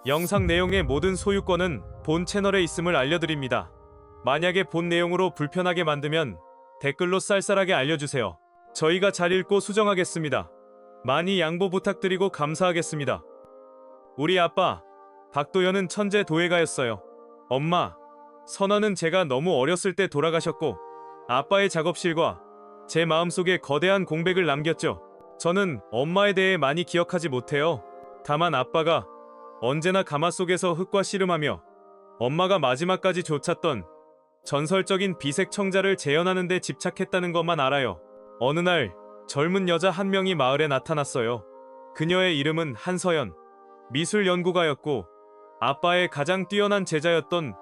영상 내용의 모든 소유권은 본 채널에 있음을 알려드립니다. 만약에 본 내용으로 불편하게 만들면 댓글로 쌀쌀하게 알려주세요. 저희가 잘 읽고 수정하겠습니다. 많이 양보 부탁드리고 감사하겠습니다. 우리 아빠 박도연은 천재 도예가였어요. 엄마 선아는 제가 너무 어렸을 때 돌아가셨고 아빠의 작업실과 제 마음속에 거대한 공백을 남겼죠. 저는 엄마에 대해 많이 기억하지 못해요. 다만 아빠가 언제나 가마 속에서 흙과 씨름하며 엄마가 마지막까지 좇았던 전설적인 비색 청자를 재현하는 데 집착했다는 것만 알아요. 어느 날 젊은 여자 한 명이 마을에 나타났어요. 그녀의 이름은 한서연. 미술 연구가였고 아빠의 가장 뛰어난 제자였던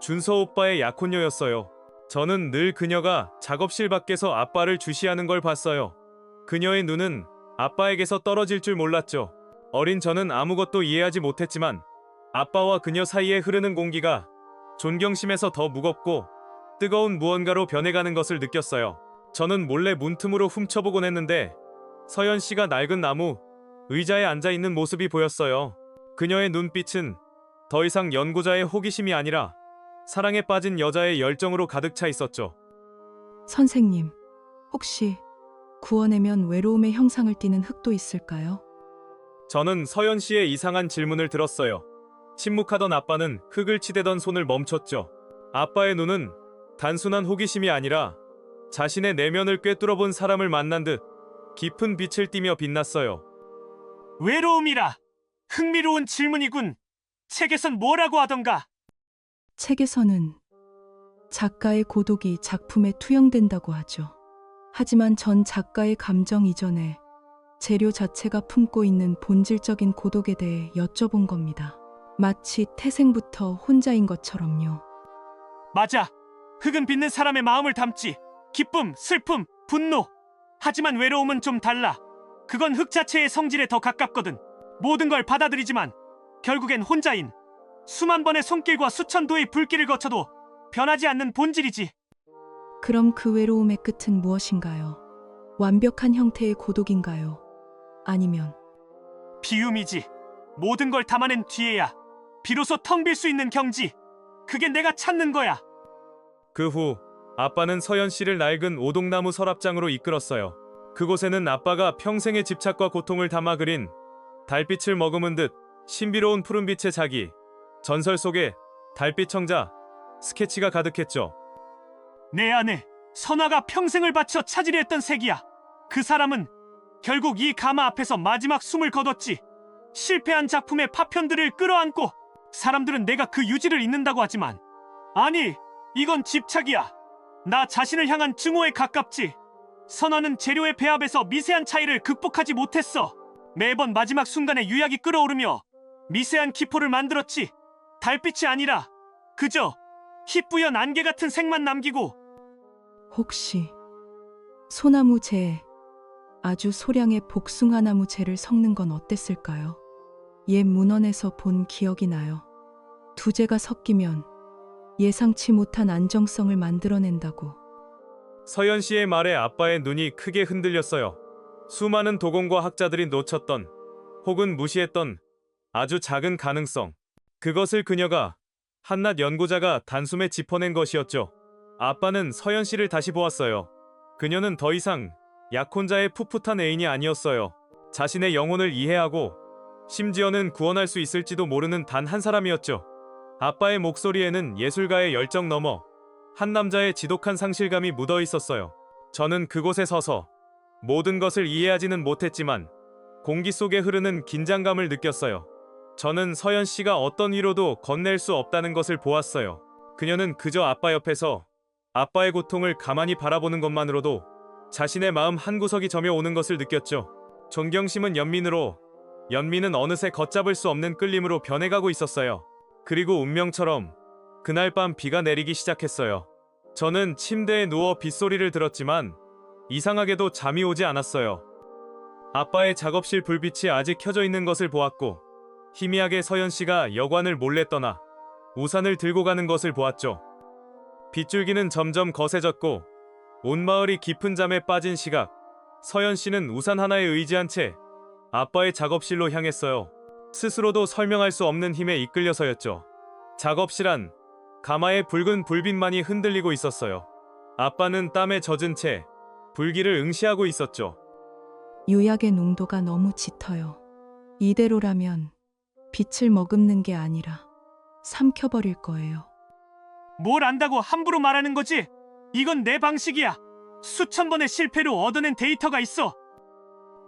준서 오빠의 약혼녀였어요. 저는 늘 그녀가 작업실 밖에서 아빠를 주시하는 걸 봤어요. 그녀의 눈은 아빠에게서 떨어질 줄 몰랐죠. 어린 저는 아무것도 이해하지 못했지만 아빠와 그녀 사이에 흐르는 공기가 존경심에서 더 무겁고 뜨거운 무언가로 변해가는 것을 느꼈어요. 저는 몰래 문틈으로 훔쳐보곤 했는데 서연 씨가 낡은 나무 의자에 앉아있는 모습이 보였어요. 그녀의 눈빛은 더 이상 연구자의 호기심이 아니라 사랑에 빠진 여자의 열정으로 가득 차 있었죠. 선생님, 혹시 구워내면 외로움의 형상을 띠는 흙도 있을까요? 저는 서연 씨의 이상한 질문을 들었어요. 침묵하던 아빠는 흙을 치대던 손을 멈췄죠. 아빠의 눈은 단순한 호기심이 아니라 자신의 내면을 꿰뚫어본 사람을 만난 듯 깊은 빛을 띠며 빛났어요. 외로움이라. 흥미로운 질문이군. 책에선 뭐라고 하던가? 책에서는 작가의 고독이 작품에 투영된다고 하죠. 하지만 전 작가의 감정 이전에 재료 자체가 품고 있는 본질적인 고독에 대해 여쭤본 겁니다. 마치 태생부터 혼자인 것처럼요. 맞아. 흙은 빚는 사람의 마음을 담지. 기쁨, 슬픔, 분노. 하지만 외로움은 좀 달라. 그건 흙 자체의 성질에 더 가깝거든. 모든 걸 받아들이지만 결국엔 혼자인, 수만 번의 손길과 수천 도의 불길을 거쳐도 변하지 않는 본질이지. 그럼 그 외로움의 끝은 무엇인가요? 완벽한 형태의 고독인가요? 아니면 비움이지. 모든 걸 담아낸 뒤에야 비로소 텅 빌 수 있는 경지. 그게 내가 찾는 거야. 그 후 아빠는 서연 씨를 낡은 오동나무 서랍장으로 이끌었어요. 그곳에는 아빠가 평생의 집착과 고통을 담아 그린 달빛을 머금은 듯 신비로운 푸른빛의 자기, 전설 속의 달빛 청자, 스케치가 가득했죠. 내 안에 선아가 평생을 바쳐 찾으려 했던 색이야. 그 사람은 결국 이 가마 앞에서 마지막 숨을 거뒀지. 실패한 작품의 파편들을 끌어안고. 사람들은 내가 그 유지를 잇는다고 하지만 아니, 이건 집착이야. 나 자신을 향한 증오에 가깝지. 선아는 재료의 배합에서 미세한 차이를 극복하지 못했어. 매번 마지막 순간에 유약이 끓어오르며 미세한 기포를 만들었지. 달빛이 아니라 그저 희뿌연 안개 같은 색만 남기고. 혹시 소나무 재, 아주 소량의 복숭아나무 재를 섞는 건 어땠을까요? 옛 문헌에서 본 기억이 나요. 두 재가 섞이면 예상치 못한 안정성을 만들어낸다고. 서연 씨의 말에 아빠의 눈이 크게 흔들렸어요. 수많은 도공과 학자들이 놓쳤던 혹은 무시했던 아주 작은 가능성. 그것을 그녀가 한낱 연구자가 단숨에 짚어낸 것이었죠. 아빠는 서연 씨를 다시 보았어요. 그녀는 더 이상 약혼자의 풋풋한 애인이 아니었어요. 자신의 영혼을 이해하고 심지어는 구원할 수 있을지도 모르는 단 한 사람이었죠. 아빠의 목소리에는 예술가의 열정 넘어 한 남자의 지독한 상실감이 묻어 있었어요. 저는 그곳에 서서 모든 것을 이해하지는 못했지만 공기 속에 흐르는 긴장감을 느꼈어요. 저는 서연 씨가 어떤 위로도 건넬 수 없다는 것을 보았어요. 그녀는 그저 아빠 옆에서 아빠의 고통을 가만히 바라보는 것만으로도 자신의 마음 한구석이 저며오는 것을 느꼈죠. 존경심은 연민으로, 연민은 어느새 걷잡을 수 없는 끌림으로 변해가고 있었어요. 그리고 운명처럼 그날 밤 비가 내리기 시작했어요. 저는 침대에 누워 빗소리를 들었지만 이상하게도 잠이 오지 않았어요. 아빠의 작업실 불빛이 아직 켜져 있는 것을 보았고 희미하게 서연 씨가 여관을 몰래 떠나 우산을 들고 가는 것을 보았죠. 빗줄기는 점점 거세졌고 온 마을이 깊은 잠에 빠진 시각, 서연 씨는 우산 하나에 의지한 채 아빠의 작업실로 향했어요. 스스로도 설명할 수 없는 힘에 이끌려서였죠. 작업실 안 가마의 붉은 불빛만이 흔들리고 있었어요. 아빠는 땀에 젖은 채 불길을 응시하고 있었죠. 유약의 농도가 너무 짙어요. 이대로라면 빛을 머금는 게 아니라 삼켜버릴 거예요. 뭘 안다고 함부로 말하는 거지? 이건 내 방식이야. 수천 번의 실패로 얻어낸 데이터가 있어.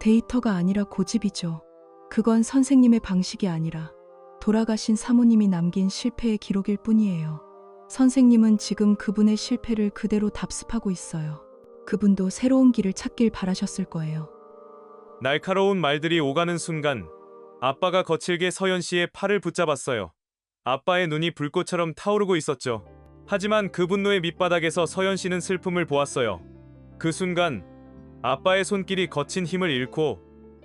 데이터가 아니라 고집이죠. 그건 선생님의 방식이 아니라 돌아가신 사모님이 남긴 실패의 기록일 뿐이에요. 선생님은 지금 그분의 실패를 그대로 답습하고 있어요. 그분도 새로운 길을 찾길 바라셨을 거예요. 날카로운 말들이 오가는 순간 아빠가 거칠게 서연 씨의 팔을 붙잡았어요. 아빠의 눈이 불꽃처럼 타오르고 있었죠. 하지만 그 분노의 밑바닥에서 서연 씨는 슬픔을 보았어요. 그 순간 아빠의 손길이 거친 힘을 잃고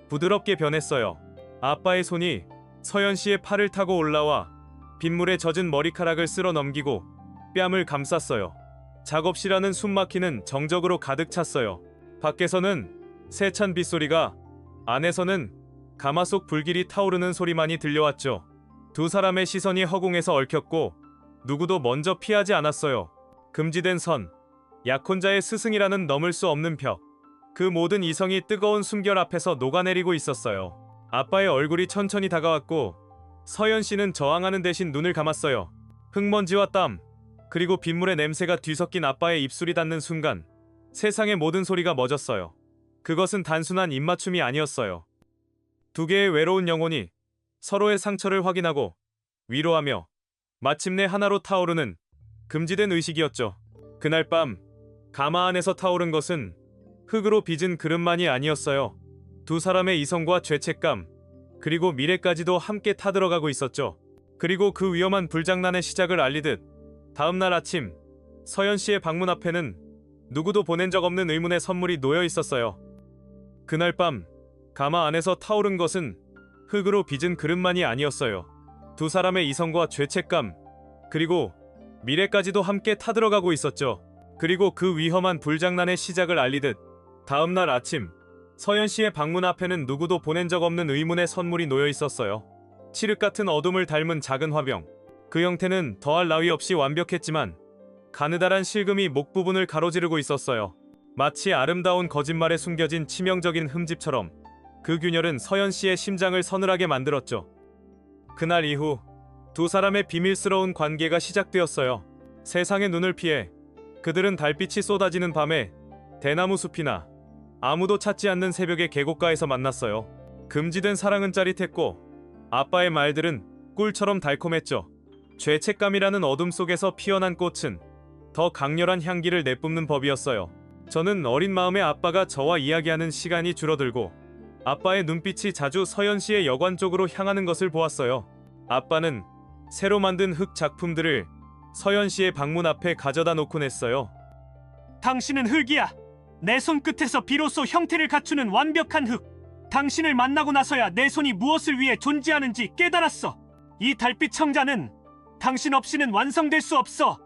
부드럽게 변했어요. 아빠의 손이 서연 씨의 팔을 타고 올라와 빗물에 젖은 머리카락을 쓸어 넘기고 뺨을 감쌌어요. 작업실 안은 숨막히는 정적으로 가득 찼어요. 밖에서는 세찬 빗소리가, 안에서는 가마속 불길이 타오르는 소리만이 들려왔죠. 두 사람의 시선이 허공에서 얽혔고 누구도 먼저 피하지 않았어요. 금지된 선, 약혼자의 스승이라는 넘을 수 없는 벽. 그 모든 이성이 뜨거운 숨결 앞에서 녹아내리고 있었어요. 아빠의 얼굴이 천천히 다가왔고 서연 씨는 저항하는 대신 눈을 감았어요. 흙먼지와 땀, 그리고 빗물의 냄새가 뒤섞인 아빠의 입술이 닿는 순간 세상의 모든 소리가 멎었어요. 그것은 단순한 입맞춤이 아니었어요. 두 개의 외로운 영혼이 서로의 상처를 확인하고 위로하며 마침내 하나로 타오르는 금지된 의식이었죠. 그날 밤 가마 안에서 타오른 것은 흙으로 빚은 그릇만이 아니었어요. 두 사람의 이성과 죄책감, 그리고 미래까지도 함께 타들어가고 있었죠. 그리고 그 위험한 불장난의 시작을 알리듯 다음날 아침 서연 씨의 방문 앞에는 누구도 보낸 적 없는 의문의 선물이 놓여 있었어요. 그날 밤 가마 안에서 타오른 것은 흙으로 빚은 그릇만이 아니었어요. 두 사람의 이성과 죄책감, 그리고 미래까지도 함께 타들어가고 있었죠. 그리고 그 위험한 불장난의 시작을 알리듯 다음날 아침 서연 씨의 방문 앞에는 누구도 보낸 적 없는 의문의 선물이 놓여 있었어요. 칠흑 같은 어둠을 닮은 작은 화병. 그 형태는 더할 나위 없이 완벽했지만 가느다란 실금이 목 부분을 가로지르고 있었어요. 마치 아름다운 거짓말에 숨겨진 치명적인 흠집처럼 그 균열은 서연 씨의 심장을 서늘하게 만들었죠. 그날 이후 두 사람의 비밀스러운 관계가 시작되었어요. 세상의 눈을 피해 그들은 달빛이 쏟아지는 밤에 대나무 숲이나 아무도 찾지 않는 새벽의 계곡가에서 만났어요. 금지된 사랑은 짜릿했고 아빠의 말들은 꿀처럼 달콤했죠. 죄책감이라는 어둠 속에서 피어난 꽃은 더 강렬한 향기를 내뿜는 법이었어요. 저는 어린 마음에 아빠가 저와 이야기하는 시간이 줄어들고 아빠의 눈빛이 자주 서연 씨의 여관 쪽으로 향하는 것을 보았어요. 아빠는 새로 만든 흙 작품들을 서연 씨의 방문 앞에 가져다 놓곤 했어요. 당신은 흙이야. 내 손끝에서 비로소 형태를 갖추는 완벽한 흙. 당신을 만나고 나서야 내 손이 무엇을 위해 존재하는지 깨달았어. 이 달빛 청자는 당신 없이는 완성될 수 없어.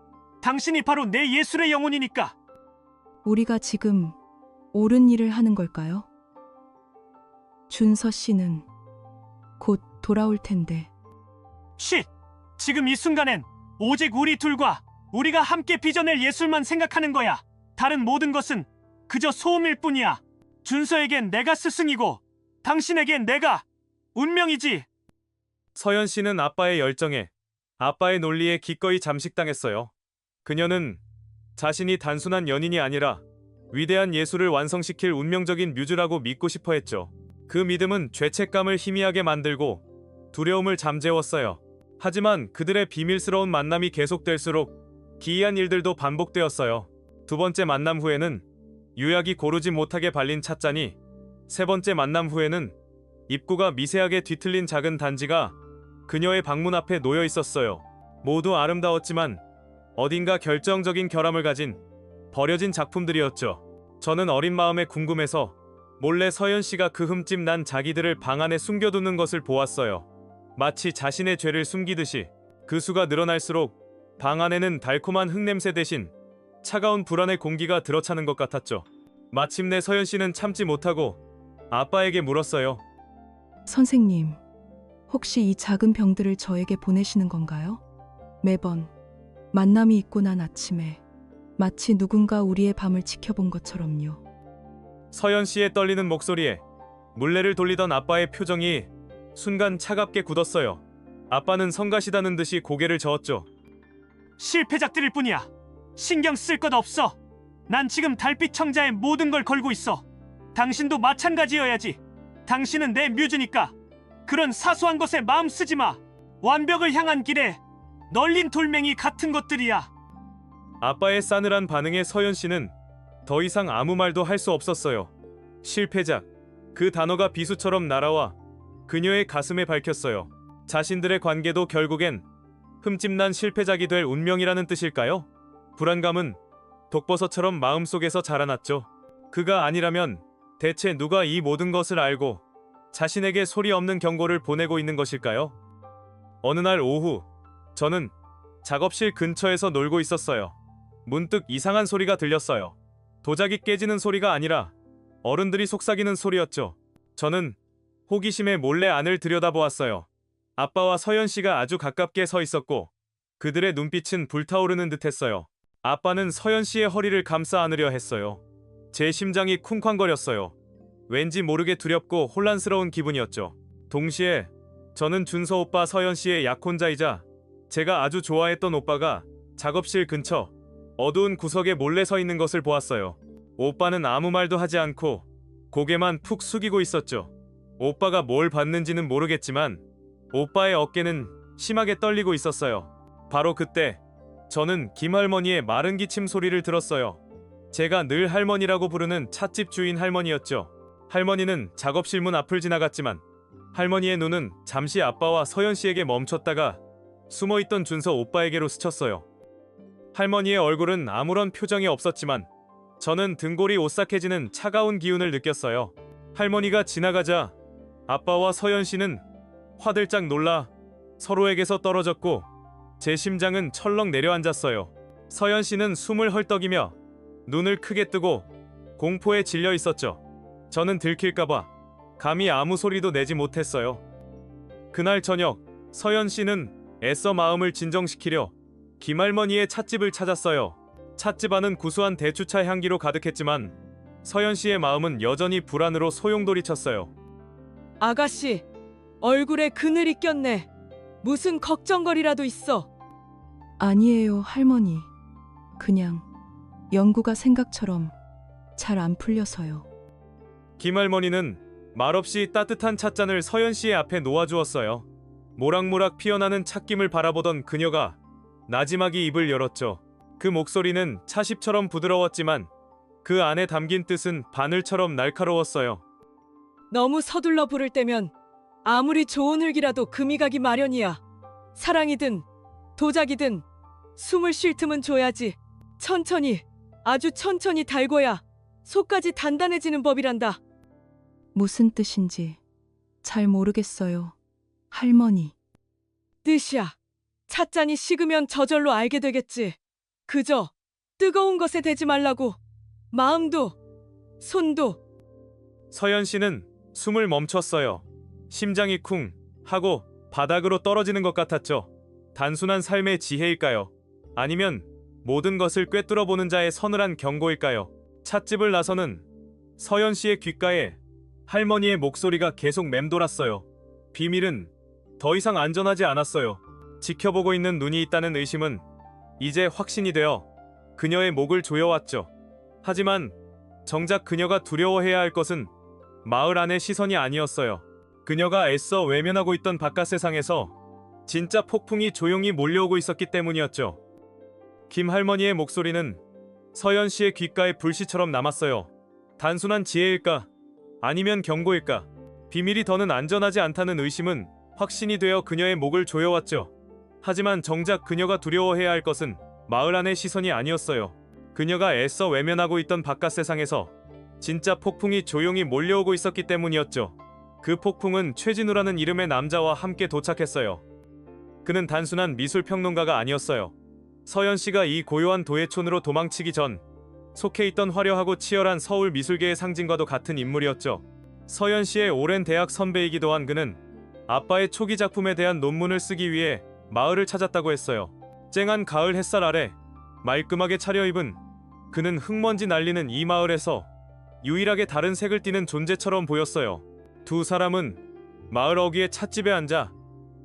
당신이 바로 내 예술의 영혼이니까. 우리가 지금 옳은 일을 하는 걸까요? 준서 씨는 곧 돌아올 텐데. 쉿! 지금 이 순간엔 오직 우리 둘과 우리가 함께 빚어낼 예술만 생각하는 거야. 다른 모든 것은 그저 소음일 뿐이야. 준서에겐 내가 스승이고 당신에겐 내가 운명이지. 서연 씨는 아빠의 열정에, 아빠의 논리에 기꺼이 잠식당했어요. 그녀는 자신이 단순한 연인이 아니라 위대한 예술을 완성시킬 운명적인 뮤즈라고 믿고 싶어 했죠. 그 믿음은 죄책감을 희미하게 만들고 두려움을 잠재웠어요. 하지만 그들의 비밀스러운 만남이 계속될수록 기이한 일들도 반복되었어요. 두 번째 만남 후에는 유약이 고르지 못하게 발린 찻잔이, 세 번째 만남 후에는 입구가 미세하게 뒤틀린 작은 단지가 그녀의 방문 앞에 놓여 있었어요. 모두 아름다웠지만 어딘가 결정적인 결함을 가진 버려진 작품들이었죠. 저는 어린 마음에 궁금해서 몰래 서연 씨가 그 흠집 난 자기들을 방 안에 숨겨두는 것을 보았어요. 마치 자신의 죄를 숨기듯이. 그 수가 늘어날수록 방 안에는 달콤한 흙냄새 대신 차가운 불안의 공기가 들어차는 것 같았죠. 마침내 서연 씨는 참지 못하고 아빠에게 물었어요. 선생님, 혹시 이 작은 병들을 저에게 보내시는 건가요? 매번 만남이 있고 난 아침에 마치 누군가 우리의 밤을 지켜본 것처럼요. 서연 씨의 떨리는 목소리에 물레를 돌리던 아빠의 표정이 순간 차갑게 굳었어요. 아빠는 성가시다는 듯이 고개를 저었죠. 실패작들일 뿐이야. 신경 쓸 것 없어. 난 지금 달빛 청자에 모든 걸 걸고 있어. 당신도 마찬가지여야지. 당신은 내 뮤즈니까. 그런 사소한 것에 마음 쓰지 마. 완벽을 향한 길에 널린 돌멩이 같은 것들이야. 아빠의 싸늘한 반응에 서연 씨는 더 이상 아무 말도 할 수 없었어요. 실패작, 그 단어가 비수처럼 날아와 그녀의 가슴에 박혔어요. 자신들의 관계도 결국엔 흠집난 실패작이 될 운명이라는 뜻일까요? 불안감은 독버섯처럼 마음속에서 자라났죠. 그가 아니라면 대체 누가 이 모든 것을 알고 자신에게 소리 없는 경고를 보내고 있는 것일까요? 어느 날 오후, 저는 작업실 근처에서 놀고 있었어요. 문득 이상한 소리가 들렸어요. 도자기 깨지는 소리가 아니라 어른들이 속삭이는 소리였죠. 저는 호기심에 몰래 안을 들여다보았어요. 아빠와 서연 씨가 아주 가깝게 서 있었고 그들의 눈빛은 불타오르는 듯했어요. 아빠는 서연 씨의 허리를 감싸 안으려 했어요. 제 심장이 쿵쾅거렸어요. 왠지 모르게 두렵고 혼란스러운 기분이었죠. 동시에 저는 준서 오빠 서연 씨의 약혼자이자 제가 아주 좋아했던 오빠가 작업실 근처 어두운 구석에 몰래 서 있는 것을 보았어요. 오빠는 아무 말도 하지 않고 고개만 푹 숙이고 있었죠. 오빠가 뭘 봤는지는 모르겠지만 오빠의 어깨는 심하게 떨리고 있었어요. 바로 그때 저는 김할머니의 마른 기침 소리를 들었어요. 제가 늘 할머니라고 부르는 찻집 주인 할머니였죠. 할머니는 작업실 문 앞을 지나갔지만 할머니의 눈은 잠시 아빠와 서연 씨에게 멈췄다가 숨어있던 준서 오빠에게로 스쳤어요. 할머니의 얼굴은 아무런 표정이 없었지만 저는 등골이 오싹해지는 차가운 기운을 느꼈어요. 할머니가 지나가자 아빠와 서연 씨는 화들짝 놀라 서로에게서 떨어졌고 제 심장은 철렁 내려앉았어요. 서연 씨는 숨을 헐떡이며 눈을 크게 뜨고 공포에 질려 있었죠. 저는 들킬까봐 감히 아무 소리도 내지 못했어요. 그날 저녁 서연 씨는 애써 마음을 진정시키려 김할머니의 찻집을 찾았어요. 찻집 안은 구수한 대추차 향기로 가득했지만 서연 씨의 마음은 여전히 불안으로 소용돌이쳤어요. 아가씨, 얼굴에 그늘이 꼈네. 무슨 걱정거리라도 있어? 아니에요, 할머니. 그냥 연구가 생각처럼 잘 안 풀려서요. 김할머니는 말없이 따뜻한 찻잔을 서연 씨의 앞에 놓아주었어요. 모락모락 피어나는 찻김을 바라보던 그녀가 나지막이 입을 열었죠. 그 목소리는 차십처럼 부드러웠지만 그 안에 담긴 뜻은 바늘처럼 날카로웠어요. 너무 서둘러 부를 때면 아무리 좋은 흙이라도 금이 가기 마련이야. 사랑이든 도자기든 숨을 쉴 틈은 줘야지. 천천히, 아주 천천히 달궈야 속까지 단단해지는 법이란다. 무슨 뜻인지 잘 모르겠어요, 할머니. 뜻이야. 찻잔이 식으면 저절로 알게 되겠지. 그저 뜨거운 것에 대지 말라고. 마음도, 손도. 서연 씨는 숨을 멈췄어요. 심장이 쿵 하고 바닥으로 떨어지는 것 같았죠. 단순한 삶의 지혜일까요? 아니면 모든 것을 꿰뚫어보는 자의 서늘한 경고일까요? 찻집을 나서는 서연 씨의 귓가에 할머니의 목소리가 계속 맴돌았어요. 비밀은 더 이상 안전하지 않았어요. 지켜보고 있는 눈이 있다는 의심은 이제 확신이 되어 그녀의 목을 조여왔죠. 하지만 정작 그녀가 두려워해야 할 것은 마을 안의 시선이 아니었어요. 그녀가 애써 외면하고 있던 바깥 세상에서 진짜 폭풍이 조용히 몰려오고 있었기 때문이었죠. 김 할머니의 목소리는 서연 씨의 귓가에 불씨처럼 남았어요. 단순한 지혜일까? 아니면 경고일까? 비밀이 더는 안전하지 않다는 의심은 확신이 되어 그녀의 목을 조여왔죠. 하지만 정작 그녀가 두려워해야 할 것은 마을 안의 시선이 아니었어요. 그녀가 애써 외면하고 있던 바깥 세상에서 진짜 폭풍이 조용히 몰려오고 있었기 때문이었죠. 그 폭풍은 최진우라는 이름의 남자와 함께 도착했어요. 그는 단순한 미술평론가가 아니었어요. 서연 씨가 이 고요한 도예촌으로 도망치기 전 속해 있던 화려하고 치열한 서울 미술계의 상징과도 같은 인물이었죠. 서연 씨의 오랜 대학 선배이기도 한 그는 아빠의 초기 작품에 대한 논문을 쓰기 위해 마을을 찾았다고 했어요. 쨍한 가을 햇살 아래 말끔하게 차려입은 그는 흙먼지 날리는 이 마을에서 유일하게 다른 색을 띠는 존재처럼 보였어요. 두 사람은 마을 어귀의 찻집에 앉아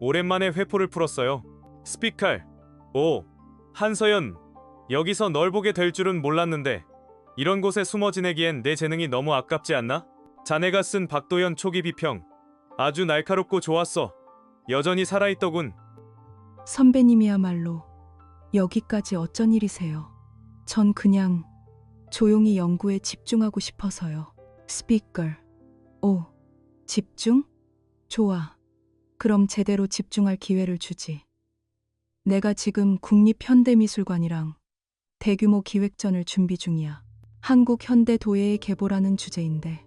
오랜만에 회포를 풀었어요. 스피칼, 오, 한서연, 여기서 널 보게 될 줄은 몰랐는데 이런 곳에 숨어 지내기엔 내 재능이 너무 아깝지 않나? 자네가 쓴 박도연 초기 비평 아주 날카롭고 좋았어. 여전히 살아있더군. 선배님이야말로 여기까지 어쩐 일이세요? 전 그냥 조용히 연구에 집중하고 싶어서요. 스피कर. 오, 집중? 좋아. 그럼 제대로 집중할 기회를 주지. 내가 지금 국립현대미술관이랑 대규모 기획전을 준비 중이야. 한국현대도예의 계보라는 주제인데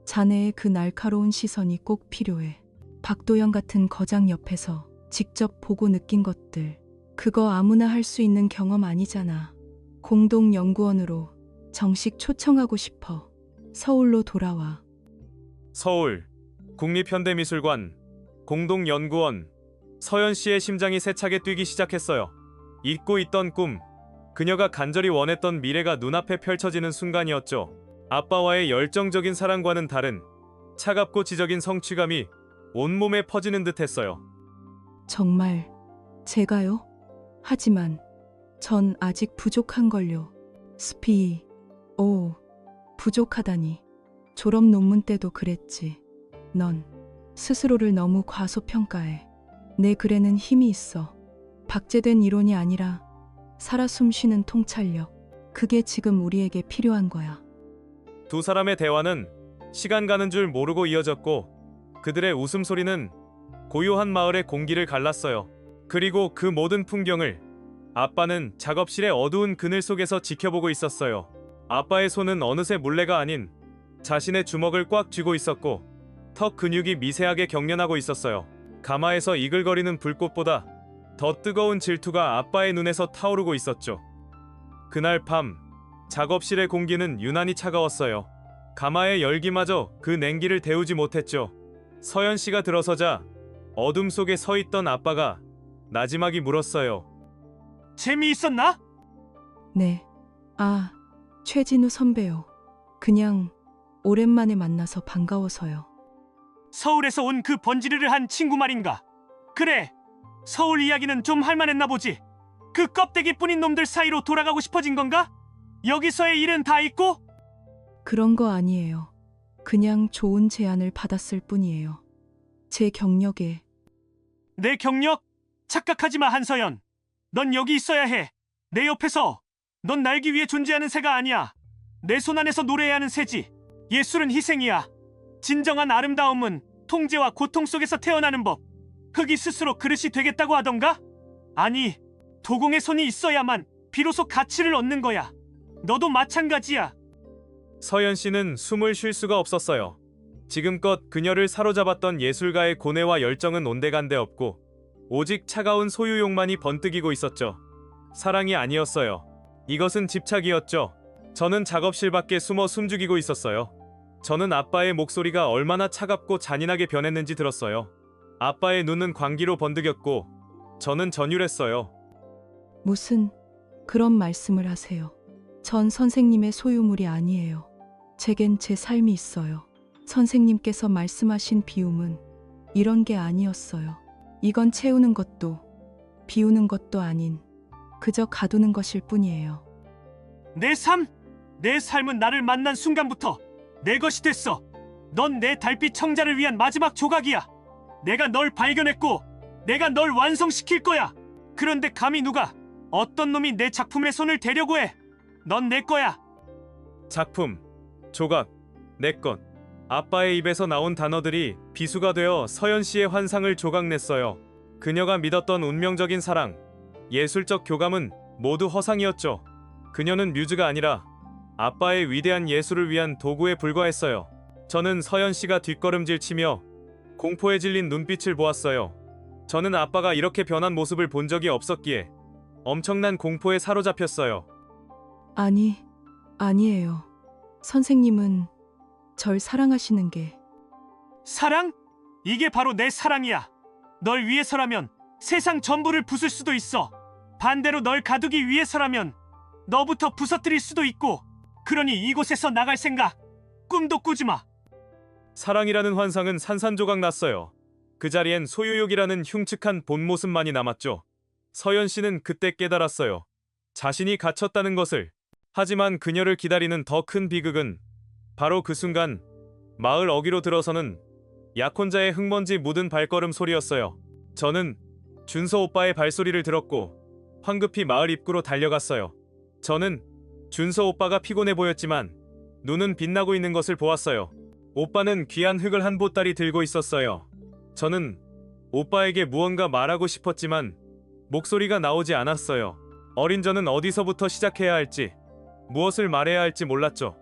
자네의 그 날카로운 시선이 꼭 필요해. 박도연 같은 거장 옆에서 직접 보고 느낀 것들, 그거 아무나 할 수 있는 경험 아니잖아. 공동연구원으로 정식 초청하고 싶어. 서울로 돌아와. 서울 국립현대미술관 공동연구원. 서연 씨의 심장이 세차게 뛰기 시작했어요. 잊고 있던 꿈, 그녀가 간절히 원했던 미래가 눈앞에 펼쳐지는 순간이었죠. 아빠와의 열정적인 사랑과는 다른 차갑고 지적인 성취감이 온몸에 퍼지는 듯했어요. 정말 제가요? 하지만 전 아직 부족한걸요. 오, 부족하다니. 졸업 논문 때도 그랬지. 넌 스스로를 너무 과소평가해. 내 글에는 힘이 있어. 박제된 이론이 아니라 살아 숨쉬는 통찰력. 그게 지금 우리에게 필요한 거야. 두 사람의 대화는 시간 가는 줄 모르고 이어졌고 그들의 웃음소리는 고요한 마을의 공기를 갈랐어요. 그리고 그 모든 풍경을 아빠는 작업실의 어두운 그늘 속에서 지켜보고 있었어요. 아빠의 손은 어느새 물레가 아닌 자신의 주먹을 꽉 쥐고 있었고 턱 근육이 미세하게 경련하고 있었어요. 가마에서 이글거리는 불꽃보다 더 뜨거운 질투가 아빠의 눈에서 타오르고 있었죠. 그날 밤 작업실의 공기는 유난히 차가웠어요. 가마의 열기마저 그 냉기를 데우지 못했죠. 서연 씨가 들어서자 어둠 속에 서 있던 아빠가 나지막이 물었어요. 재미있었나? 네. 아, 최진우 선배요. 그냥 오랜만에 만나서 반가워서요. 서울에서 온 그 번지르르 한 친구 말인가? 그래, 서울 이야기는 좀 할만했나 보지. 그 껍데기 뿐인 놈들 사이로 돌아가고 싶어진 건가? 여기서의 일은 다 있고? 그런 거 아니에요. 그냥 좋은 제안을 받았을 뿐이에요. 제 경력에. 내 경력? 착각하지 마, 한서연. 넌 여기 있어야 해. 내 옆에서. 넌 날기 위해 존재하는 새가 아니야. 내 손 안에서 노래해야 하는 새지. 예술은 희생이야. 진정한 아름다움은 통제와 고통 속에서 태어나는 법. 흙이 스스로 그릇이 되겠다고 하던가? 아니, 도공의 손이 있어야만 비로소 가치를 얻는 거야. 너도 마찬가지야. 서연 씨는 숨을 쉴 수가 없었어요. 지금껏 그녀를 사로잡았던 예술가의 고뇌와 열정은 온데간데 없고 오직 차가운 소유욕만이 번뜩이고 있었죠. 사랑이 아니었어요. 이것은 집착이었죠. 저는 작업실 밖에 숨어 숨죽이고 있었어요. 저는 아빠의 목소리가 얼마나 차갑고 잔인하게 변했는지 들었어요. 아빠의 눈은 광기로 번득였고 저는 전율했어요. 무슨 그런 말씀을 하세요. 전 선생님의 소유물이 아니에요. 제겐 제 삶이 있어요. 선생님께서 말씀하신 비움은 이런 게 아니었어요. 이건 채우는 것도 비우는 것도 아닌 그저 가두는 것일 뿐이에요. 내 삶? 내 삶은 나를 만난 순간부터 내 것이 됐어. 넌 내 달빛 청자를 위한 마지막 조각이야. 내가 널 발견했고 내가 널 완성시킬 거야. 그런데 감히 누가 어떤 놈이 내 작품에 손을 대려고 해. 넌 내 거야. 작품, 조각, 내 것. 아빠의 입에서 나온 단어들이 비수가 되어 서연 씨의 환상을 조각냈어요. 그녀가 믿었던 운명적인 사랑, 예술적 교감은 모두 허상이었죠. 그녀는 뮤즈가 아니라 아빠의 위대한 예술을 위한 도구에 불과했어요. 저는 서연 씨가 뒷걸음질 치며 공포에 질린 눈빛을 보았어요. 저는 아빠가 이렇게 변한 모습을 본 적이 없었기에 엄청난 공포에 사로잡혔어요. 아니에요. 선생님은 절 사랑하시는 게. 사랑? 이게 바로 내 사랑이야. 널 위해서라면 세상 전부를 부술 수도 있어. 반대로 널 가두기 위해서라면 너부터 부서뜨릴 수도 있고. 그러니 이곳에서 나갈 생각 꿈도 꾸지 마. 사랑이라는 환상은 산산조각 났어요. 그 자리엔 소유욕이라는 흉측한 본 모습만이 남았죠. 서연 씨는 그때 깨달았어요. 자신이 갇혔다는 것을. 하지만 그녀를 기다리는 더 큰 비극은 바로 그 순간 마을 어귀로 들어서는 약혼자의 흙먼지 묻은 발걸음 소리였어요. 저는 준서 오빠의 발소리를 들었고 황급히 마을 입구로 달려갔어요. 저는 준서 오빠가 피곤해 보였지만 눈은 빛나고 있는 것을 보았어요. 오빠는 귀한 흙을 한 보따리 들고 있었어요. 저는 오빠에게 무언가 말하고 싶었지만 목소리가 나오지 않았어요. 어린 저는 어디서부터 시작해야 할지, 무엇을 말해야 할지 몰랐죠.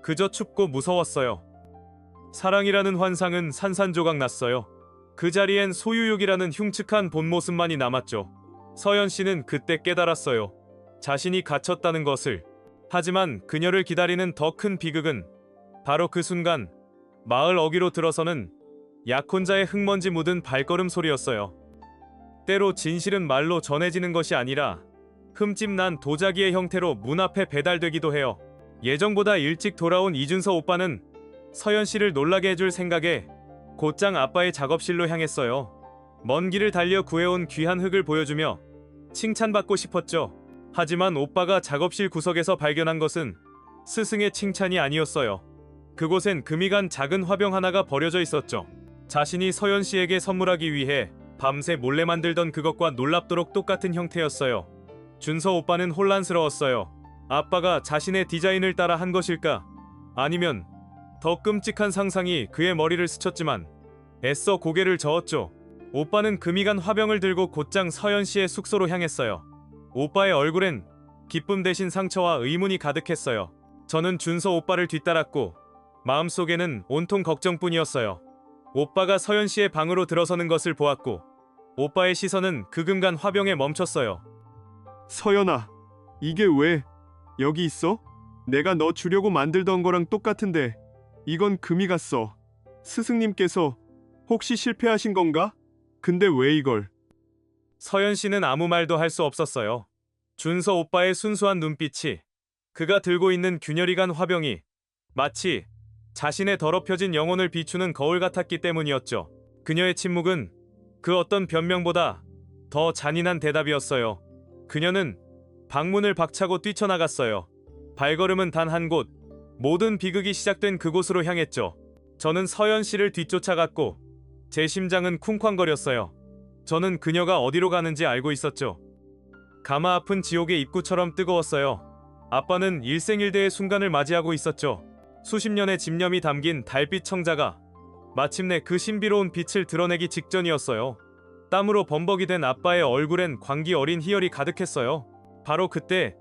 그저 춥고 무서웠어요. 사랑이라는 환상은 산산조각 났어요. 그 자리엔 소유욕이라는 흉측한 본 모습만이 남았죠. 서연 씨는 그때 깨달았어요. 자신이 갇혔다는 것을. 하지만 그녀를 기다리는 더 큰 비극은 바로 그 순간 마을 어귀로 들어서는 약혼자의 흙먼지 묻은 발걸음 소리였어요. 때로 진실은 말로 전해지는 것이 아니라 흠집 난 도자기의 형태로 문 앞에 배달되기도 해요. 예정보다 일찍 돌아온 이준서 오빠는 서연 씨를 놀라게 해줄 생각에 곧장 아빠의 작업실로 향했어요. 먼 길을 달려 구해온 귀한 흙을 보여주며 칭찬받고 싶었죠. 하지만 오빠가 작업실 구석에서 발견한 것은 스승의 칭찬이 아니었어요. 그곳엔 금이 간 작은 화병 하나가 버려져 있었죠. 자신이 서연 씨에게 선물하기 위해 밤새 몰래 만들던 그것과 놀랍도록 똑같은 형태였어요. 준서 오빠는 혼란스러웠어요. 아빠가 자신의 디자인을 따라 한 것일까? 아니면 더 끔찍한 상상이 그의 머리를 스쳤지만 애써 고개를 저었죠. 오빠는 금이 간 화병을 들고 곧장 서연 씨의 숙소로 향했어요. 오빠의 얼굴엔 기쁨 대신 상처와 의문이 가득했어요. 저는 준서 오빠를 뒤따랐고 마음속에는 온통 걱정뿐이었어요. 오빠가 서연 씨의 방으로 들어서는 것을 보았고 오빠의 시선은 그 금간 화병에 멈췄어요. 서연아, 이게 왜 여기 있어? 내가 너 주려고 만들던 거랑 똑같은데 이건 금이 갔어. 스승님께서 혹시 실패하신 건가? 근데 왜 이걸? 서연 씨는 아무 말도 할 수 없었어요. 준서 오빠의 순수한 눈빛이, 그가 들고 있는 균열이 간 화병이 마치 자신의 더럽혀진 영혼을 비추는 거울 같았기 때문이었죠. 그녀의 침묵은 그 어떤 변명보다 더 잔인한 대답이었어요. 그녀는 방문을 박차고 뛰쳐나갔어요. 발걸음은 단 한 곳, 모든 비극이 시작된 그곳으로 향했죠. 저는 서연 씨를 뒤쫓아갔고 제 심장은 쿵쾅거렸어요. 저는 그녀가 어디로 가는지 알고 있었죠. 가마 아픈 지옥의 입구처럼 뜨거웠어요. 아빠는 일생일대의 순간을 맞이하고 있었죠. 수십 년의 집념이 담긴 달빛 청자가 마침내 그 신비로운 빛을 드러내기 직전이었어요. 땀으로 범벅이 된 아빠의 얼굴엔 광기 어린 희열이 가득했어요. 바로 그때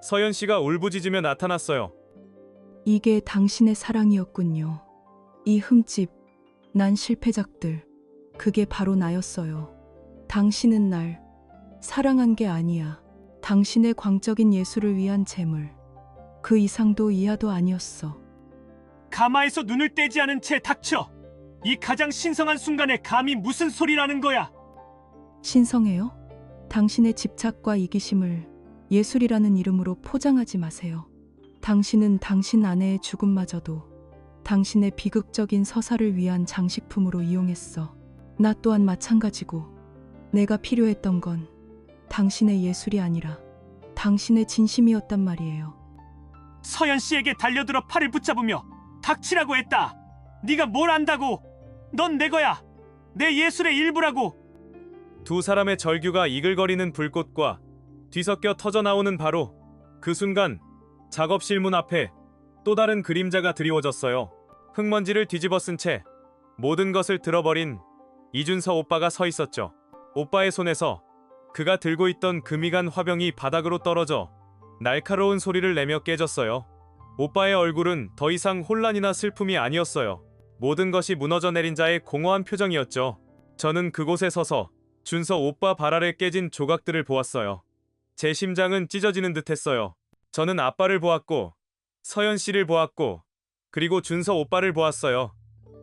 서연 씨가 울부짖으며 나타났어요. 이게 당신의 사랑이었군요. 이 흠집, 난 실패작들, 그게 바로 나였어요. 당신은 날 사랑한 게 아니야. 당신의 광적인 예술을 위한 재물. 그 이상도 이하도 아니었어. 가마에서 눈을 떼지 않은 채 닥쳐. 이 가장 신성한 순간에 감히 무슨 소리라는 거야? 신성해요? 당신의 집착과 이기심을 예술이라는 이름으로 포장하지 마세요. 당신은 당신 아내의 죽음마저도 당신의 비극적인 서사를 위한 장식품으로 이용했어. 나 또한 마찬가지고 내가 필요했던 건 당신의 예술이 아니라 당신의 진심이었단 말이에요. 서연 씨에게 달려들어 팔을 붙잡으며 닥치라고 했다. 네가 뭘 안다고? 넌 내 거야. 내 예술의 일부라고. 두 사람의 절규가 이글거리는 불꽃과 뒤섞여 터져나오는 바로 그 순간 작업실 문 앞에 또 다른 그림자가 드리워졌어요. 흙먼지를 뒤집어 쓴 채 모든 것을 들어버린 이준서 오빠가 서 있었죠. 오빠의 손에서 그가 들고 있던 금이 간 화병이 바닥으로 떨어져 날카로운 소리를 내며 깨졌어요. 오빠의 얼굴은 더 이상 혼란이나 슬픔이 아니었어요. 모든 것이 무너져 내린 자의 공허한 표정이었죠. 저는 그곳에 서서 준서 오빠 발 아래 깨진 조각들을 보았어요. 제 심장은 찢어지는 듯했어요. 저는 아빠를 보았고 서연 씨를 보았고 그리고 준서 오빠를 보았어요.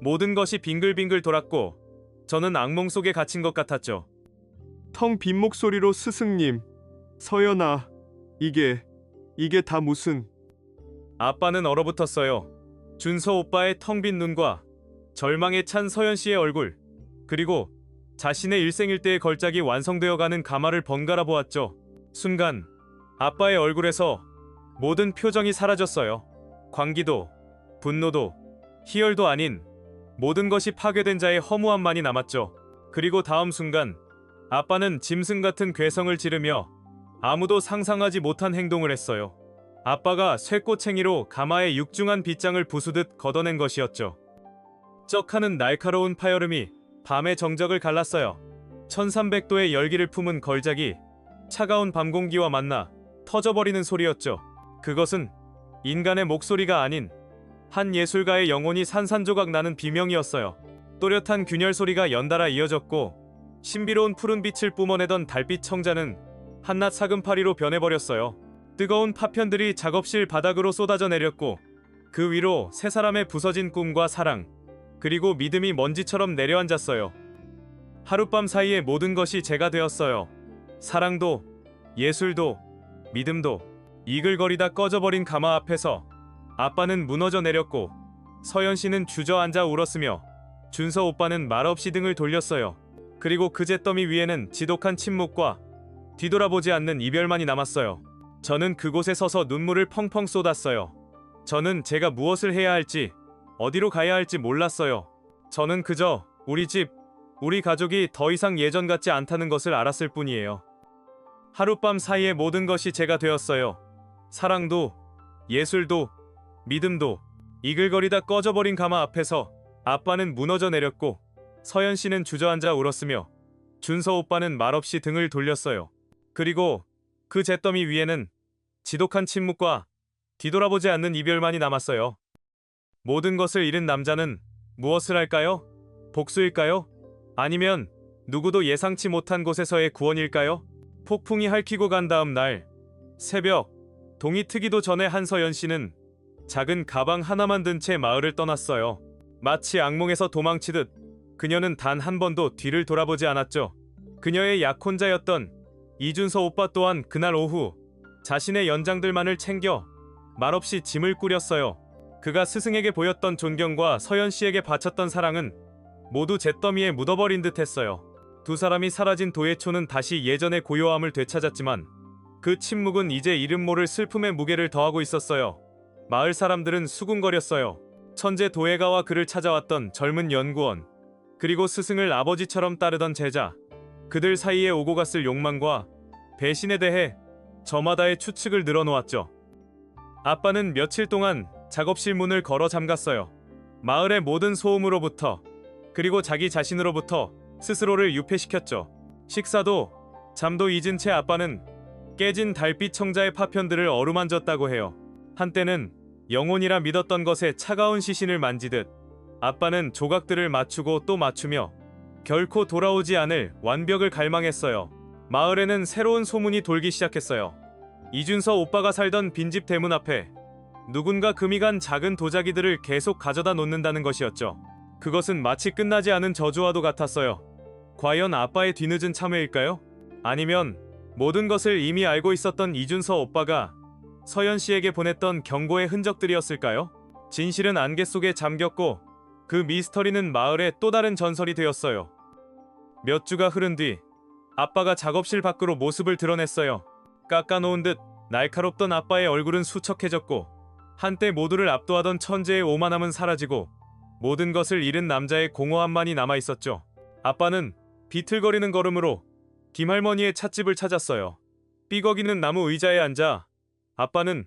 모든 것이 빙글빙글 돌았고 저는 악몽 속에 갇힌 것 같았죠. 텅 빈 목소리로 스승님, 서연아, 이게 다 무슨... 아빠는 얼어붙었어요. 준서 오빠의 텅 빈 눈과 절망에 찬 서연 씨의 얼굴, 그리고 자신의 일생일대의 걸작이 완성되어가는 가마를 번갈아 보았죠. 순간 아빠의 얼굴에서 모든 표정이 사라졌어요. 광기도, 분노도, 희열도 아닌 모든 것이 파괴된 자의 허무함만이 남았죠. 그리고 다음 순간 아빠는 짐승 같은 괴성을 지르며 아무도 상상하지 못한 행동을 했어요. 아빠가 쇠꼬챙이로 가마의 육중한 빗장을 부수듯 걷어낸 것이었죠. 쩍하는 날카로운 파열음이 밤의 정적을 갈랐어요. 1300도의 열기를 품은 걸작이 차가운 밤 공기와 만나 터져버리는 소리였죠. 그것은 인간의 목소리가 아닌 한 예술가의 영혼이 산산조각 나는 비명이었어요. 또렷한 균열 소리가 연달아 이어졌고 신비로운 푸른 빛을 뿜어내던 달빛 청자는 한낱 사금파리로 변해버렸어요. 뜨거운 파편들이 작업실 바닥으로 쏟아져 내렸고 그 위로 세 사람의 부서진 꿈과 사랑, 그리고 믿음이 먼지처럼 내려앉았어요. 하룻밤 사이에 모든 것이 제가 되었어요. 사랑도, 예술도, 믿음도. 이글거리다 꺼져버린 가마 앞에서 아빠는 무너져 내렸고 서연 씨는 주저앉아 울었으며 준서 오빠는 말없이 등을 돌렸어요. 그리고 그 잿더미 위에는 지독한 침묵과 뒤돌아보지 않는 이별만이 남았어요. 저는 그곳에 서서 눈물을 펑펑 쏟았어요. 저는 제가 무엇을 해야 할지, 어디로 가야 할지 몰랐어요. 저는 그저 우리 집, 우리 가족이 더 이상 예전 같지 않다는 것을 알았을 뿐이에요. 하룻밤 사이에 모든 것이 제가 되었어요. 사랑도, 예술도, 믿음도. 이글거리다 꺼져버린 가마 앞에서 아빠는 무너져 내렸고 서연 씨는 주저앉아 울었으며 준서 오빠는 말없이 등을 돌렸어요. 그리고 그 잿더미 위에는 지독한 침묵과 뒤돌아보지 않는 이별만이 남았어요. 모든 것을 잃은 남자는 무엇을 할까요? 복수일까요? 아니면 누구도 예상치 못한 곳에서의 구원일까요? 폭풍이 핥히고 간 다음 날 새벽, 동이 트기도 전에 한서연 씨는 작은 가방 하나만 든 채 마을을 떠났어요. 마치 악몽에서 도망치듯 그녀는 단 한 번도 뒤를 돌아보지 않았죠. 그녀의 약혼자였던 이준서 오빠 또한 그날 오후 자신의 연장들만을 챙겨 말없이 짐을 꾸렸어요. 그가 스승에게 보였던 존경과 서연 씨에게 바쳤던 사랑은 모두 잿더미에 묻어버린 듯 했어요. 두 사람이 사라진 도예초는 다시 예전의 고요함을 되찾았지만 그 침묵은 이제 이름 모를 슬픔의 무게를 더하고 있었어요. 마을 사람들은 수군거렸어요. 천재 도예가와 그를 찾아왔던 젊은 연구원, 그리고 스승을 아버지처럼 따르던 제자, 그들 사이에 오고 갔을 욕망과 배신에 대해 저마다의 추측을 늘어놓았죠. 아빠는 며칠 동안 작업실 문을 걸어 잠갔어요. 마을의 모든 소음으로부터, 그리고 자기 자신으로부터 스스로를 유폐시켰죠. 식사도 잠도 잊은 채 아빠는 깨진 달빛 청자의 파편들을 어루만졌다고 해요. 한때는 영혼이라 믿었던 것에 차가운 시신을 만지듯 아빠는 조각들을 맞추고 또 맞추며 결코 돌아오지 않을 완벽을 갈망했어요. 마을에는 새로운 소문이 돌기 시작했어요. 이준서 오빠가 살던 빈집 대문 앞에 누군가 금이 간 작은 도자기들을 계속 가져다 놓는다는 것이었죠. 그것은 마치 끝나지 않은 저주와도 같았어요. 과연 아빠의 뒤늦은 참회일까요? 아니면 모든 것을 이미 알고 있었던 이준서 오빠가 서연 씨에게 보냈던 경고의 흔적들이었을까요? 진실은 안개 속에 잠겼고 그 미스터리는 마을의 또 다른 전설이 되었어요. 몇 주가 흐른 뒤 아빠가 작업실 밖으로 모습을 드러냈어요. 깎아놓은 듯 날카롭던 아빠의 얼굴은 수척해졌고 한때 모두를 압도하던 천재의 오만함은 사라지고 모든 것을 잃은 남자의 공허함만이 남아있었죠. 아빠는 비틀거리는 걸음으로 김할머니의 찻집을 찾았어요. 삐걱이는 나무 의자에 앉아 아빠는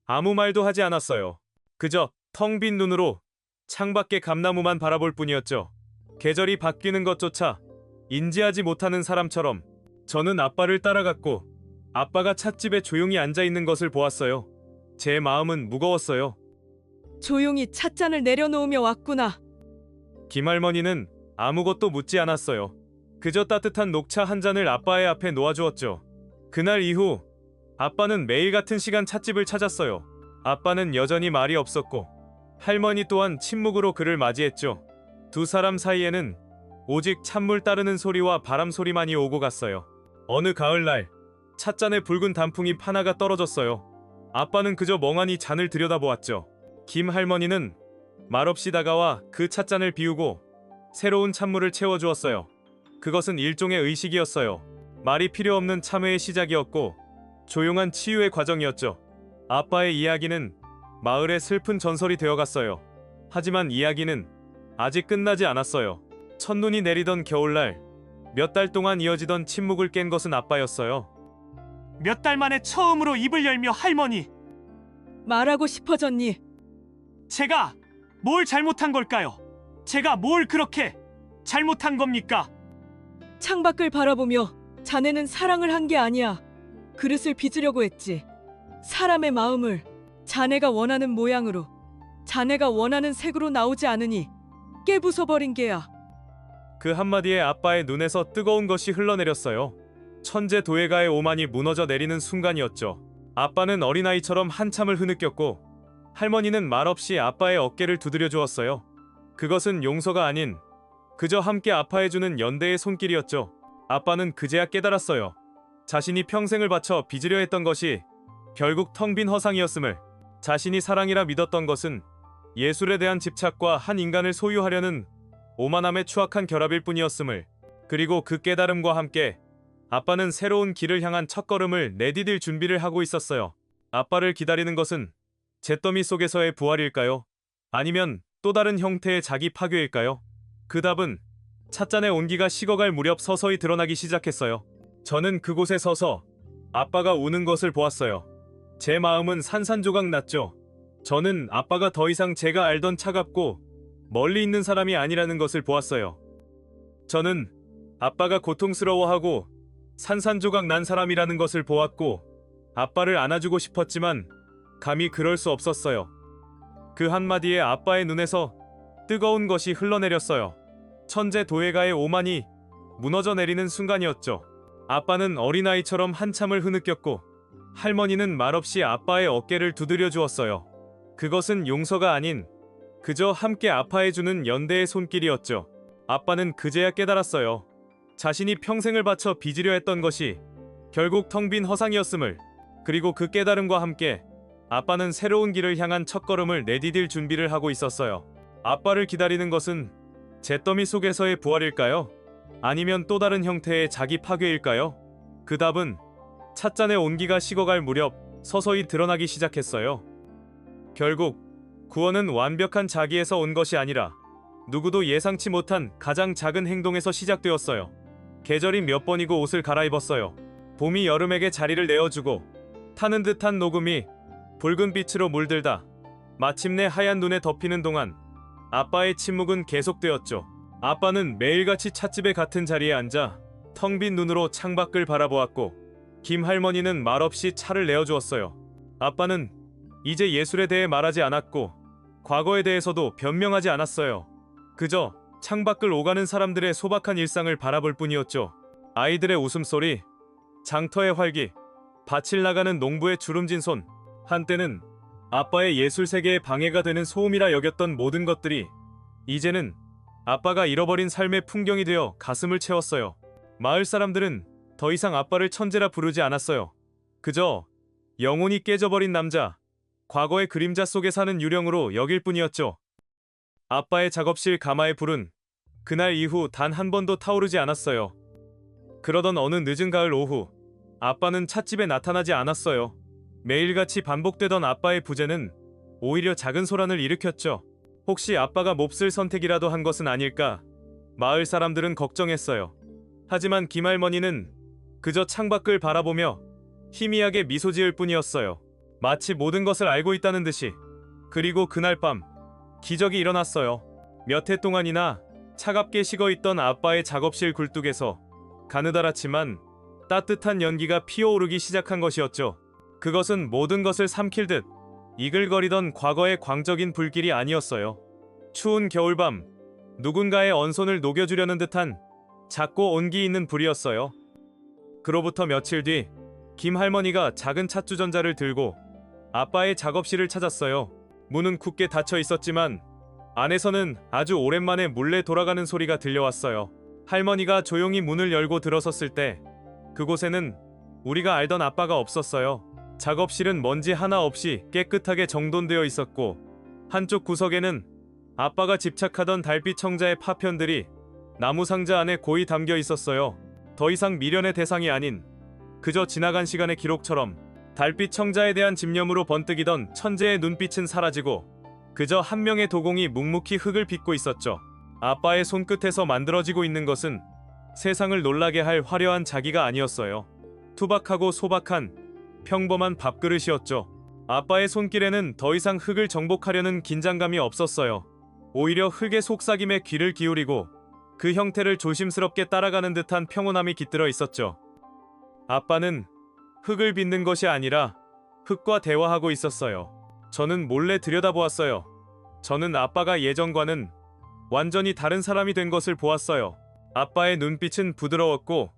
아무 말도 하지 않았어요. 그저 텅 빈 눈으로 창밖의 감나무만 바라볼 뿐이었죠. 계절이 바뀌는 것조차 인지하지 못하는 사람처럼 저는 아빠를 따라갔고 아빠가 찻집에 조용히 앉아있는 것을 보았어요. 제 마음은 무거웠어요. 조용히 찻잔을 내려놓으며 왔구나. 김할머니는 아무것도 묻지 않았어요. 그저 따뜻한 녹차 한 잔을 아빠의 앞에 놓아주었죠. 그날 이후 아빠는 매일 같은 시간 찻집을 찾았어요. 아빠는 여전히 말이 없었고 할머니 또한 침묵으로 그를 맞이했죠. 두 사람 사이에는 오직 찬물 따르는 소리와 바람 소리만이 오고 갔어요. 어느 가을날 찻잔에 붉은 단풍이 하나가 떨어졌어요. 아빠는 그저 멍하니 잔을 들여다보았죠. 김 할머니는 말없이 다가와 그 찻잔을 비우고 새로운 찬물을 채워주었어요. 그것은 일종의 의식이었어요. 말이 필요 없는 참회의 시작이었고 조용한 치유의 과정이었죠. 아빠의 이야기는 마을의 슬픈 전설이 되어갔어요. 하지만 이야기는 아직 끝나지 않았어요. 첫눈이 내리던 겨울날, 몇 달 동안 이어지던 침묵을 깬 것은 아빠였어요. 몇 달 만에 처음으로 입을 열며 할머니, 말하고 싶어졌니? 제가 뭘 잘못한 걸까요? 제가 뭘 그렇게 잘못한 겁니까? 창밖을 바라보며 자네는 사랑을 한 게 아니야. 그릇을 빚으려고 했지. 사람의 마음을 자네가 원하는 모양으로, 자네가 원하는 색으로 나오지 않으니 깨부숴버린 게야. 그 한마디에 아빠의 눈에서 뜨거운 것이 흘러내렸어요. 천재 도예가의 오만이 무너져 내리는 순간이었죠. 아빠는 어린아이처럼 한참을 흐느꼈고 할머니는 말없이 아빠의 어깨를 두드려 주었어요. 그것은 용서가 아닌 그저 함께 아파해주는 연대의 손길이었죠. 아빠는 그제야 깨달았어요. 자신이 평생을 바쳐 빚으려 했던 것이 결국 텅 빈 허상이었음을. 자신이 사랑이라 믿었던 것은 예술에 대한 집착과 한 인간을 소유하려는 오만함의 추악한 결합일 뿐이었음을. 그리고 그 깨달음과 함께 아빠는 새로운 길을 향한 첫걸음을 내디딜 준비를 하고 있었어요. 아빠를 기다리는 것은 잿더미 속에서의 부활일까요? 아니면 또 다른 형태의 자기 파괴일까요? 그 답은 찻잔의 온기가 식어갈 무렵 서서히 드러나기 시작했어요. 저는 그곳에 서서 아빠가 우는 것을 보았어요. 제 마음은 산산조각 났죠. 저는 아빠가 더 이상 제가 알던 차갑고 멀리 있는 사람이 아니라는 것을 보았어요. 저는 아빠가 고통스러워하고 산산조각 난 사람이라는 것을 보았고 아빠를 안아주고 싶었지만 감히 그럴 수 없었어요. 그 한마디에 아빠의 눈에서 뜨거운 것이 흘러내렸어요. 천재 도예가의 오만이 무너져 내리는 순간이었죠. 아빠는 어린아이처럼 한참을 흐느꼈고 할머니는 말없이 아빠의 어깨를 두드려 주었어요. 그것은 용서가 아닌 그저 함께 아파해주는 연대의 손길이었죠. 아빠는 그제야 깨달았어요. 자신이 평생을 바쳐 빚으려 했던 것이 결국 텅 빈 허상이었음을. 그리고 그 깨달음과 함께 아빠는 새로운 길을 향한 첫걸음을 내디딜 준비를 하고 있었어요. 아빠를 기다리는 것은 잿더미 속에서의 부활일까요? 아니면 또 다른 형태의 자기 파괴일까요? 그 답은 찻잔의 온기가 식어갈 무렵 서서히 드러나기 시작했어요. 결국 구원은 완벽한 자기에서 온 것이 아니라 누구도 예상치 못한 가장 작은 행동에서 시작되었어요. 계절이 몇 번이고 옷을 갈아입었어요. 봄이 여름에게 자리를 내어주고 타는 듯한 녹음이 붉은 빛으로 물들다 마침내 하얀 눈에 덮이는 동안 아빠의 침묵은 계속되었죠. 아빠는 매일같이 찻집의 같은 자리에 앉아 텅 빈 눈으로 창밖을 바라보았고 김 할머니는 말없이 차를 내어주었어요. 아빠는 이제 예술에 대해 말하지 않았고 과거에 대해서도 변명하지 않았어요. 그저 창밖을 오가는 사람들의 소박한 일상을 바라볼 뿐이었죠. 아이들의 웃음소리, 장터의 활기, 밭을 나가는 농부의 주름진 손. 한때는 아빠의 예술 세계에 방해가 되는 소음이라 여겼던 모든 것들이 이제는 아빠가 잃어버린 삶의 풍경이 되어 가슴을 채웠어요. 마을 사람들은 더 이상 아빠를 천재라 부르지 않았어요. 그저 영혼이 깨져버린 남자, 과거의 그림자 속에 사는 유령으로 여길 뿐이었죠. 아빠의 작업실 가마의 불은 그날 이후 단 한 번도 타오르지 않았어요. 그러던 어느 늦은 가을 오후, 아빠는 찻집에 나타나지 않았어요. 매일같이 반복되던 아빠의 부재는 오히려 작은 소란을 일으켰죠. 혹시 아빠가 몹쓸 선택이라도 한 것은 아닐까? 마을 사람들은 걱정했어요. 하지만 김할머니는 그저 창밖을 바라보며 희미하게 미소 지을 뿐이었어요. 마치 모든 것을 알고 있다는 듯이. 그리고 그날 밤 기적이 일어났어요. 몇 해 동안이나 차갑게 식어있던 아빠의 작업실 굴뚝에서 가느다랗지만 따뜻한 연기가 피어오르기 시작한 것이었죠. 그것은 모든 것을 삼킬 듯 이글거리던 과거의 광적인 불길이 아니었어요. 추운 겨울밤, 누군가의 언손을 녹여주려는 듯한 작고 온기 있는 불이었어요. 그로부터 며칠 뒤 김 할머니가 작은 찻주전자를 들고 아빠의 작업실을 찾았어요. 문은 굳게 닫혀 있었지만 안에서는 아주 오랜만에 몰래 돌아가는 소리가 들려왔어요. 할머니가 조용히 문을 열고 들어섰을 때 그곳에는 우리가 알던 아빠가 없었어요. 작업실은 먼지 하나 없이 깨끗하게 정돈되어 있었고 한쪽 구석에는 아빠가 집착하던 달빛 청자의 파편들이 나무 상자 안에 고이 담겨 있었어요. 더 이상 미련의 대상이 아닌 그저 지나간 시간의 기록처럼 달빛 청자에 대한 집념으로 번뜩이던 천재의 눈빛은 사라지고 그저 한 명의 도공이 묵묵히 흙을 빚고 있었죠. 아빠의 손끝에서 만들어지고 있는 것은 세상을 놀라게 할 화려한 자기가 아니었어요. 투박하고 소박한 평범한 밥그릇이었죠. 아빠의 손길에는 더 이상 흙을 정복하려는 긴장감이 없었어요. 오히려 흙의 속삭임에 귀를 기울이고 그 형태를 조심스럽게 따라가는 듯한 평온함이 깃들어 있었죠. 아빠는 흙을 빚는 것이 아니라 흙과 대화하고 있었어요. 저는 몰래 들여다보았어요. 저는 아빠가 예전과는 완전히 다른 사람이 된 것을 보았어요. 아빠의 눈빛은 부드러웠고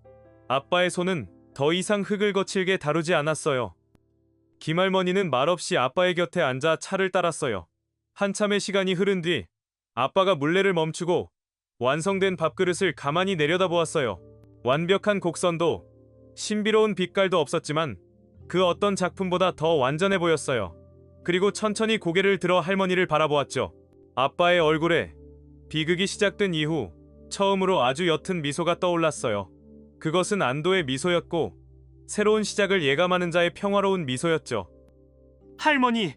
아빠의 손은 더 이상 흙을 거칠게 다루지 않았어요. 김할머니는 말없이 아빠의 곁에 앉아 차를 따랐어요. 한참의 시간이 흐른 뒤 아빠가 물레를 멈추고 완성된 밥그릇을 가만히 내려다보았어요. 완벽한 곡선도 신비로운 빛깔도 없었지만 그 어떤 작품보다 더 완전해 보였어요. 그리고 천천히 고개를 들어 할머니를 바라보았죠. 아빠의 얼굴에 비극이 시작된 이후 처음으로 아주 옅은 미소가 떠올랐어요. 그것은 안도의 미소였고 새로운 시작을 예감하는 자의 평화로운 미소였죠. 할머니,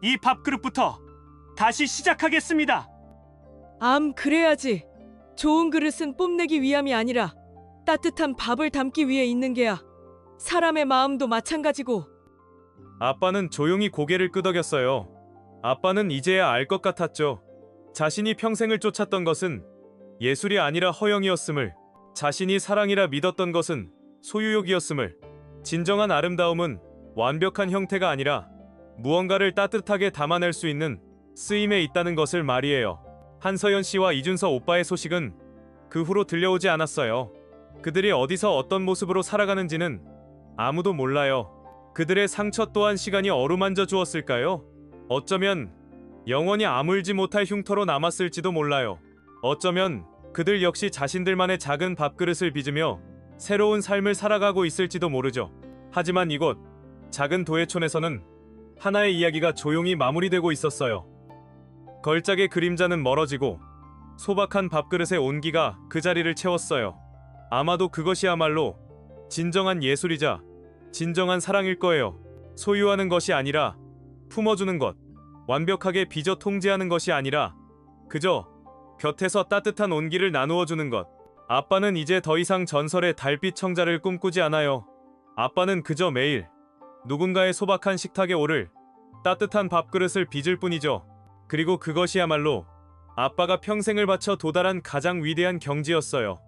이 밥그릇부터 다시 시작하겠습니다. 그래야지. 좋은 그릇은 뽐내기 위함이 아니라 따뜻한 밥을 담기 위해 있는 게야. 사람의 마음도 마찬가지고. 아빠는 조용히 고개를 끄덕였어요. 아빠는 이제야 알 것 같았죠. 자신이 평생을 쫓았던 것은 예술이 아니라 허영이었음을, 자신이 사랑이라 믿었던 것은 소유욕이었음을, 진정한 아름다움은 완벽한 형태가 아니라 무언가를 따뜻하게 담아낼 수 있는 쓰임에 있다는 것을 말이에요. 한서연 씨와 이준서 오빠의 소식은 그 후로 들려오지 않았어요. 그들이 어디서 어떤 모습으로 살아가는지는 아무도 몰라요. 그들의 상처 또한 시간이 어루만져 주었을까요? 어쩌면 영원히 아물지 못할 흉터로 남았을지도 몰라요. 어쩌면 그들 역시 자신들만의 작은 밥그릇을 빚으며 새로운 삶을 살아가고 있을지도 모르죠. 하지만 이곳 작은 도해촌에서는 하나의 이야기가 조용히 마무리되고 있었어요. 걸작의 그림자는 멀어지고 소박한 밥그릇의 온기가 그 자리를 채웠어요. 아마도 그것이야말로 진정한 예술이자 진정한 사랑일 거예요. 소유하는 것이 아니라 품어주는 것, 완벽하게 빚어 통제하는 것이 아니라 그저 곁에서 따뜻한 온기를 나누어주는 것. 아빠는 이제 더 이상 전설의 달빛 청자를 꿈꾸지 않아요. 아빠는 그저 매일 누군가의 소박한 식탁에 오를 따뜻한 밥그릇을 빚을 뿐이죠. 그리고 그것이야말로 아빠가 평생을 바쳐 도달한 가장 위대한 경지였어요.